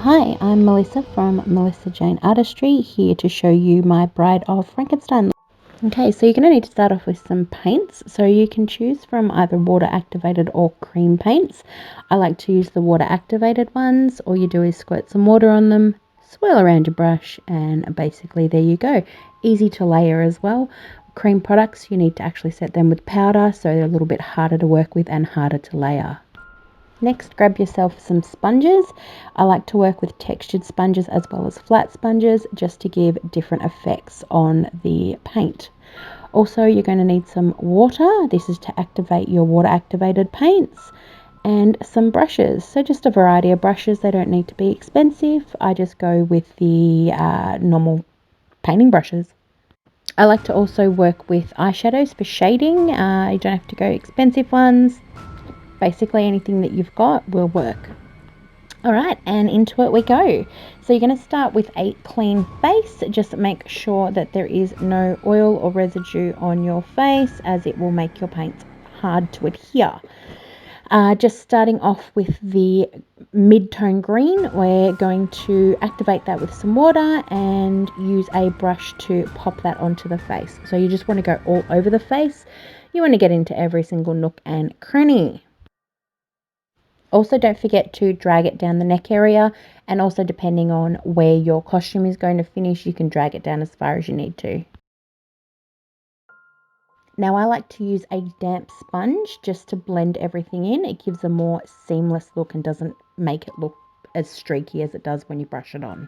Hi, I'm Melissa from Melissa Jane Artistry, here to show you my Bride of Frankenstein. Okay, so you're going to need to start off with some paints. So you can choose from either water activated or cream paints. I like to use the water activated ones. All you do is squirt some water on them, swirl around your brush, and basically there you go. Easy to layer as well. Cream products, you need to actually set them with powder, so they're a little bit harder to work with and harder to layer. Next, grab yourself some sponges. I like to work with textured sponges as well as flat sponges, just to give different effects on the paint. Also, you're going to need some water. This is to activate your water activated paints, and some brushes. So just a variety of brushes. They don't need to be expensive. I just go with the normal painting brushes. I like to also work with eyeshadows for shading. You don't have to go expensive ones. Basically anything that you've got will work. All right, and into it we go. So you're going to start with a clean face. Just make sure that there is no oil or residue on your face, as it will make your paint hard to adhere. Just starting off with the mid-tone green, we're going to activate that with some water and use a brush to pop that onto the face. So you just want to go all over the face. You want to get into every single nook and cranny. Also, don't forget to drag it down the neck area, and also depending on where your costume is going to finish, you can drag it down as far as you need to. Now I like to use a damp sponge just to blend everything in. It gives a more seamless look and doesn't make it look as streaky as it does when you brush it on.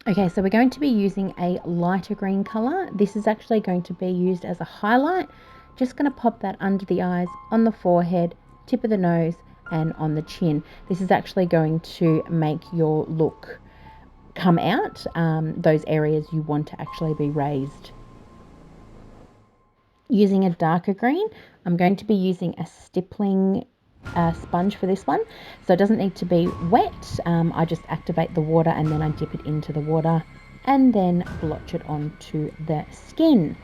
Okay, so we're going to be using a lighter green colour. This is actually going to be used as a highlight. Just going to pop that under the eyes, on the forehead, tip of the nose, and on the chin. This is actually going to make your look come out, those areas you want to actually be raised. Using a darker green, I'm going to be using a stippling sponge for this one, so it doesn't need to be wet. I just activate the water and then I dip it into the water and then blotch it onto the skin.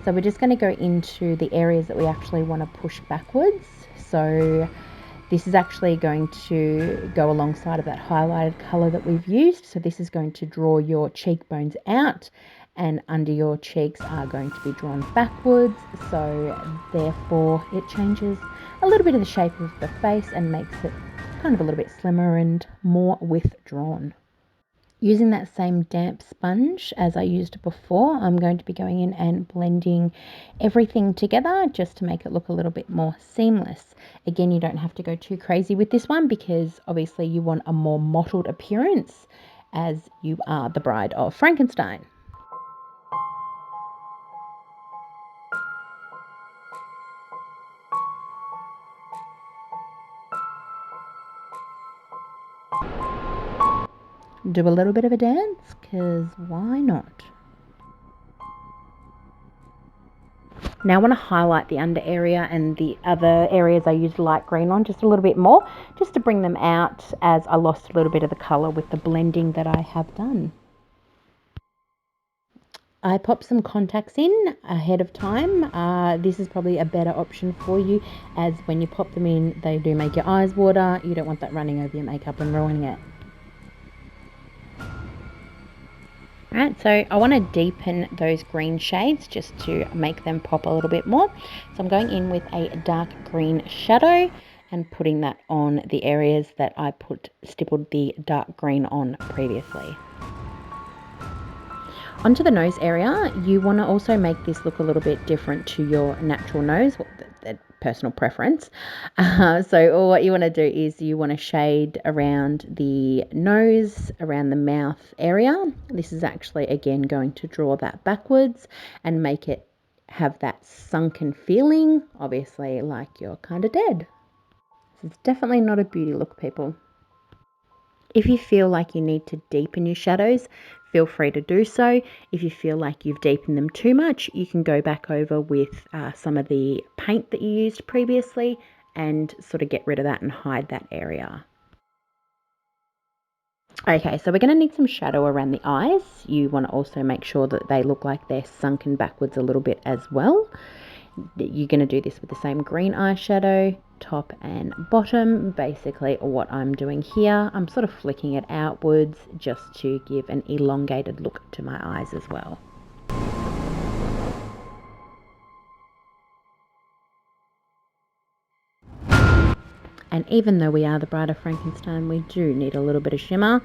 So we're just going to go into the areas that we actually want to push backwards. So this is actually going to go alongside of that highlighted colour that we've used. So this is going to draw your cheekbones out, and under your cheeks are going to be drawn backwards. So therefore it changes a little bit of the shape of the face and makes it kind of a little bit slimmer and more withdrawn. Using that same damp sponge as I used before, I'm going to be going in and blending everything together just to make it look a little bit more seamless. Again, you don't have to go too crazy with this one because obviously you want a more mottled appearance as you are the Bride of Frankenstein. Do a little bit of a dance, because why not? Now I want to highlight the under area, and the other areas I used light green on just a little bit more, just to bring them out, as I lost a little bit of the colour with the blending that I have done. I popped some contacts in ahead of time. This is probably a better option for you, as when you pop them in, they do make your eyes water. You don't want that running over your makeup and ruining it. Right, so I want to deepen those green shades just to make them pop a little bit more. So I'm going in with a dark green shadow and putting that on the areas that I stippled the dark green on previously. Onto the nose area, you want to also make this look a little bit different to your natural nose, personal preference. So what you want to do is you want to shade around the nose, around the mouth area. This is actually, again, going to draw that backwards and make it have that sunken feeling, obviously like you're kind of dead. This is definitely not a beauty look, people. If you feel like you need to deepen your shadows, feel free to do so. If you feel like you've deepened them too much, you can go back over with some of the paint that you used previously and sort of get rid of that and hide that area. Okay, so we're going to need some shadow around the eyes. You want to also make sure that they look like they're sunken backwards a little bit as well. You're going to do this with the same green eyeshadow, top and bottom. Basically what I'm doing here, I'm sort of flicking it outwards just to give an elongated look to my eyes as well. And even though we are the Bride of Frankenstein, we do need a little bit of shimmer.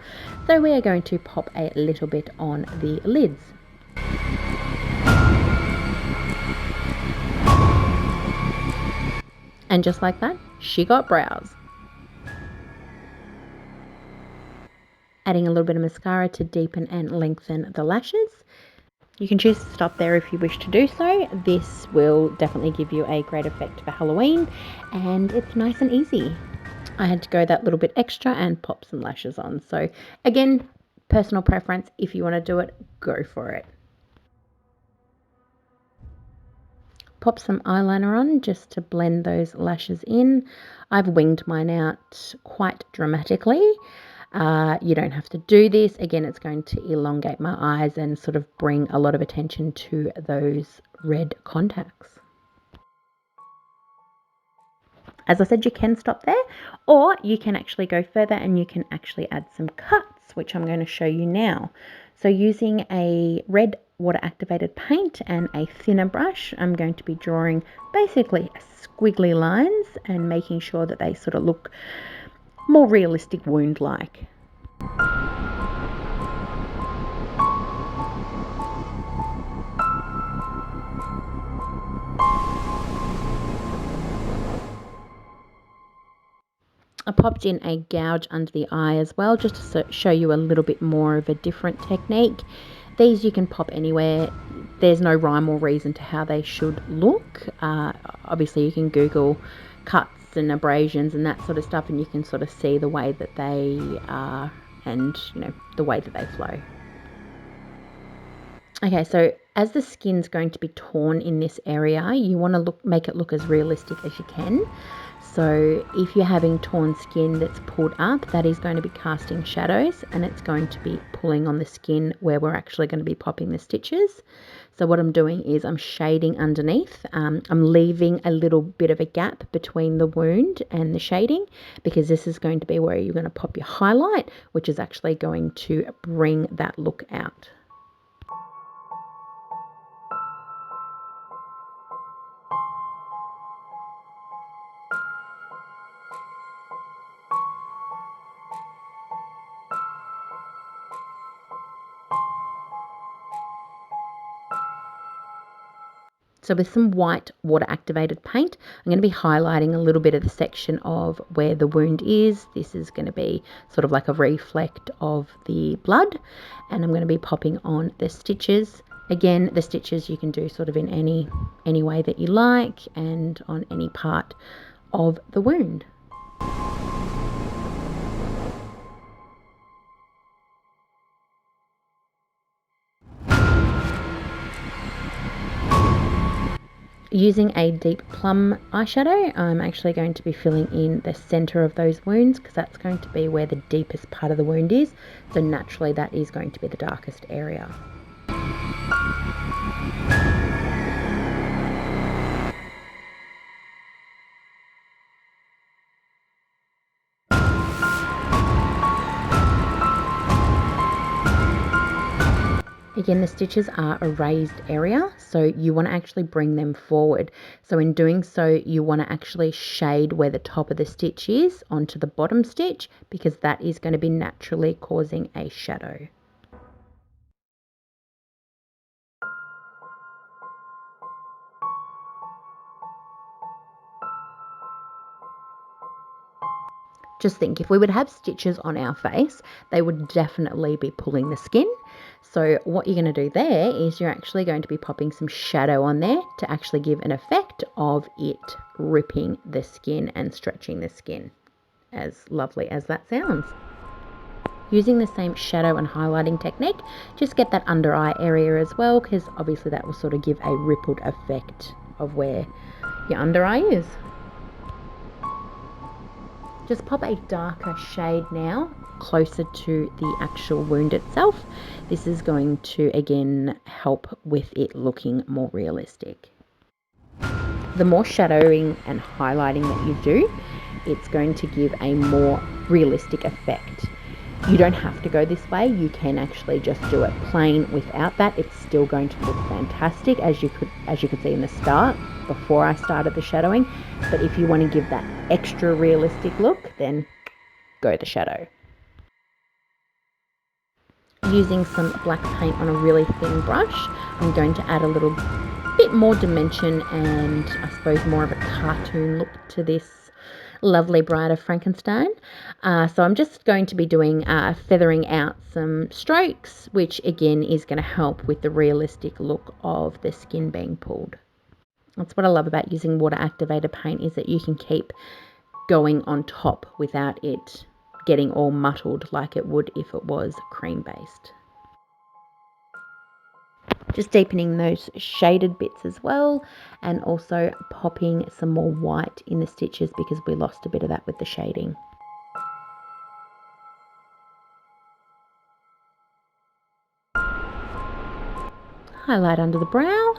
So we are going to pop a little bit on the lids. And just like that, she got brows. Adding a little bit of mascara to deepen and lengthen the lashes. You can choose to stop there if you wish to do so. This will definitely give you a great effect for Halloween, and it's nice and easy. I had to go that little bit extra and pop some lashes on. So again, personal preference. If you want to do it, go for it. Pop some eyeliner on just to blend those lashes in. I've winged mine out quite dramatically. You don't have to do this. Again, it's going to elongate my eyes and sort of bring a lot of attention to those red contacts. As I said, you can stop there, or you can actually go further and you can actually add some cuts, which I'm going to show you now. So using a red water activated paint and a thinner brush, I'm going to be drawing basically squiggly lines and making sure that they sort of look more realistic wound-like. I popped in a gouge under the eye as well, just to show you a little bit more of a different technique. These you can pop anywhere. There's no rhyme or reason to how they should look. Obviously you can Google cuts and abrasions and that sort of stuff, and you can sort of see the way that they are and, you know, the way that they flow. Okay, so as the skin's going to be torn in this area, you want to make it look as realistic as you can. So if you're having torn skin that's pulled up, that is going to be casting shadows, and it's going to be pulling on the skin where we're actually going to be popping the stitches. So what I'm doing is I'm shading underneath. I'm leaving a little bit of a gap between the wound and the shading, because this is going to be where you're going to pop your highlight, which is actually going to bring that look out. So with some white water activated paint, I'm going to be highlighting a little bit of the section of where the wound is. This is going to be sort of like a reflect of the blood, and I'm going to be popping on the stitches. Again, the stitches you can do sort of in any way that you like and on any part of the wound. Using a deep plum eyeshadow, I'm actually going to be filling in the center of those wounds, because that's going to be where the deepest part of the wound is. So naturally that is going to be the darkest area. Again, the stitches are a raised area, so you want to actually bring them forward. So in doing so, you want to actually shade where the top of the stitch is onto the bottom stitch, because that is going to be naturally causing a shadow. Just think, if we would have stitches on our face, they would definitely be pulling the skin. So what you're going to do there is you're actually going to be popping some shadow on there to actually give an effect of it ripping the skin and stretching the skin, as lovely as that sounds. Using the same shadow and highlighting technique, just get that under eye area as well, because obviously that will sort of give a rippled effect of where your under eye is. Just pop a darker shade now closer to the actual wound itself. This is going to again help with it looking more realistic. The more shadowing and highlighting that you do, it's going to give a more realistic effect. You don't have to go this way. You can actually just do it plain without that. It's still going to look fantastic, as you could see in the start before I started the shadowing. But if you want to give that extra realistic look, then go the shadow. Using some black paint on a really thin brush, I'm going to add a little bit more dimension and I suppose more of a cartoon look to this lovely Bride of Frankenstein. So I'm just going to be doing feathering out some strokes, which again is going to help with the realistic look of the skin being pulled. That's what I love about using water activated paint, is that you can keep going on top without it getting all mottled like it would if it was cream based. Just deepening those shaded bits as well, and also popping some more white in the stitches because we lost a bit of that with the shading. Highlight under the brow.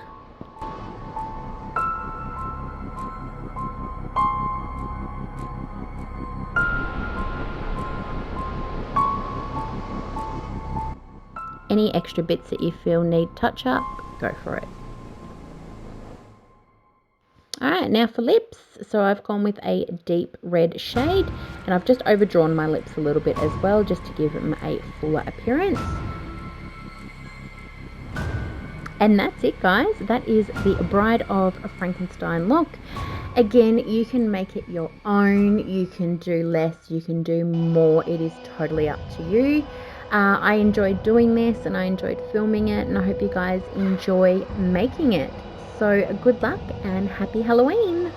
Any extra bits that you feel need touch up, go for it. Alright, now for lips. So I've gone with a deep red shade, and I've just overdrawn my lips a little bit as well, just to give them a fuller appearance. And that's it, guys. That is the Bride of Frankenstein look. Again, you can make it your own. You can do less, you can do more. It is totally up to you. I enjoyed doing this and I enjoyed filming it, and I hope you guys enjoy making it. So good luck and happy Halloween.